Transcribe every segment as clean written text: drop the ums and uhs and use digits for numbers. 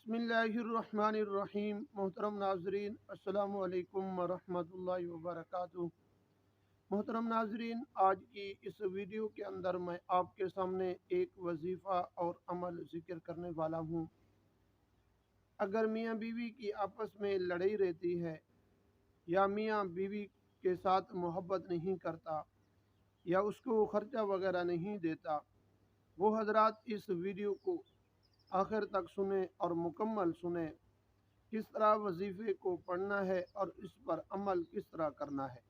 बिस्मिल्लाहिर्रहमानिर्रहीम। मोहतरम नाजरीन, अस्सलामु अलैकुम वरहमतुल्लाहि वबरकातुहू। मोहतरम नाजरीन, आज की इस वीडियो के अंदर मैं आपके सामने एक वजीफ़ा और अमल ज़िक्र करने वाला हूँ। अगर मियाँ बीवी की आपस में लड़ाई रहती है या मियाँ बीवी के साथ मोहब्बत नहीं करता या उसको ख़र्चा वगैरह नहीं देता, वो हजरात इस वीडियो को आखिर तक सुने और मुकम्मल सुने, किस तरह वजीफ़े को पढ़ना है और इस पर अमल किस तरह करना है।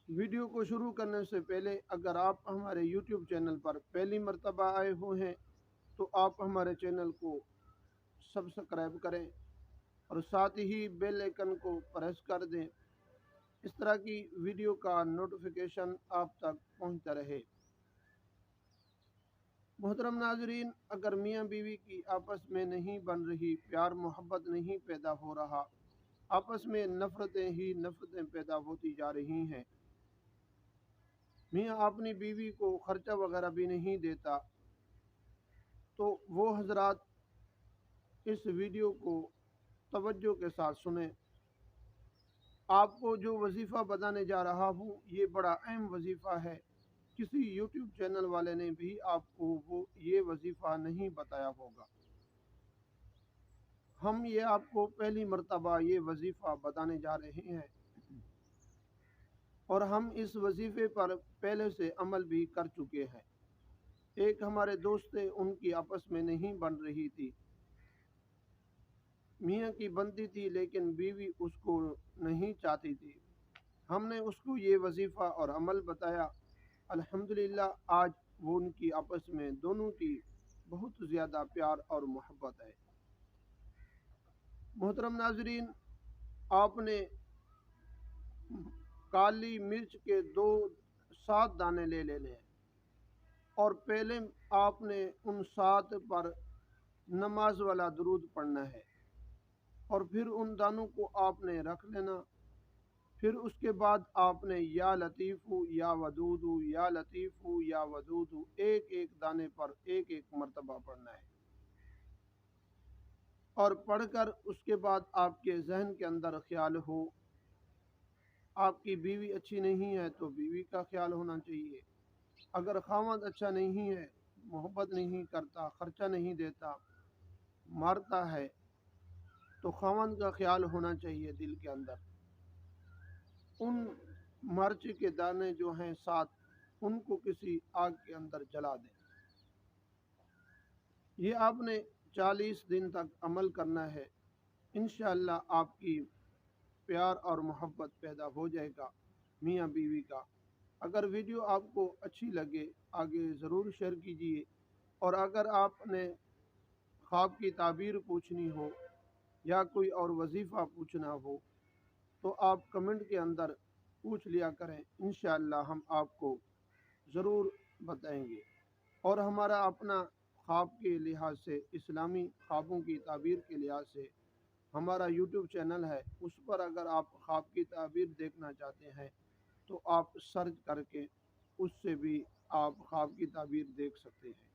वीडियो को शुरू करने से पहले अगर आप हमारे YouTube चैनल पर पहली मर्तबा आए हुए हैं तो आप हमारे चैनल को सब्सक्राइब करें और साथ ही बेल आइकन को प्रेस कर दें, इस तरह की वीडियो का नोटिफिकेशन आप तक पहुंचता रहे। मोहतरम नाजरीन, अगर मियाँ बीवी की आपस में नहीं बन रही, प्यार मोहब्बत नहीं पैदा हो रहा, आपस में नफ़रतें ही नफ़रतें पैदा होती जा रही हैं, मियाँ अपनी बीवी को ख़र्चा वगैरह भी नहीं देता, तो वो हजरात इस वीडियो को तवज्जो के साथ सुने। आपको जो वजीफ़ा बताने जा रहा हूँ ये बड़ा अहम वजीफ़ा है। किसी यूट्यूब चैनल वाले ने भी आपको ये वजीफ़ा नहीं बताया होगा। हम ये आपको पहली मर्तबा ये वजीफ़ा बताने जा रहे हैं और हम इस वजीफ़े पर पहले से अमल भी कर चुके हैं। एक हमारे दोस्त थे, उनकी आपस में नहीं बन रही थी, मियाँ की बनती थी लेकिन बीवी उसको नहीं चाहती थी। हमने उसको ये वजीफ़ा और अमल बताया। अल्हम्दुलिल्लाह आज वो उनकी आपस में दोनों की बहुत ज़्यादा प्यार और मोहब्बत है। मोहतरम नाजरीन, आपने काली मिर्च के 7 दाने ले लेने हैं और पहले आपने उन 7 पर नमाज वाला दुरूद पढ़ना है और फिर उन दानों को आपने रख लेना। फिर उसके बाद आपने या लतीफ़ू या वदूदू या लतीफ़ू या वदूदू एक एक दाने पर एक एक मर्तबा पढ़ना है और पढ़कर उसके बाद आपके जहन के अंदर ख्याल हो, आपकी बीवी अच्छी नहीं है तो बीवी का ख्याल होना चाहिए। अगर खामद अच्छा नहीं है, मोहब्बत नहीं करता, ख़र्चा नहीं देता, मारता है, तो खामद का ख्याल होना चाहिए दिल के अंदर। उन मिर्च के दाने जो हैं 7, उनको किसी आग के अंदर जला दें। ये आपने 40 दिन तक अमल करना है। इंशाअल्लाह आपकी प्यार और मोहब्बत पैदा हो जाएगा मियाँ बीवी का। अगर वीडियो आपको अच्छी लगे आगे ज़रूर शेयर कीजिए और अगर आपने ख्वाब की ताबीर पूछनी हो या कोई और वजीफ़ा पूछना हो तो आप कमेंट के अंदर पूछ लिया करें, इंशाअल्लाह हम आपको ज़रूर बताएंगे। और हमारा अपना ख्वाब के लिहाज से, इस्लामी ख्वाबों की ताबीर के लिहाज से हमारा यूट्यूब चैनल है, उस पर अगर आप ख्वाब की ताबीर देखना चाहते हैं तो आप सर्च करके उससे भी आप ख्वाब की ताबीर देख सकते हैं।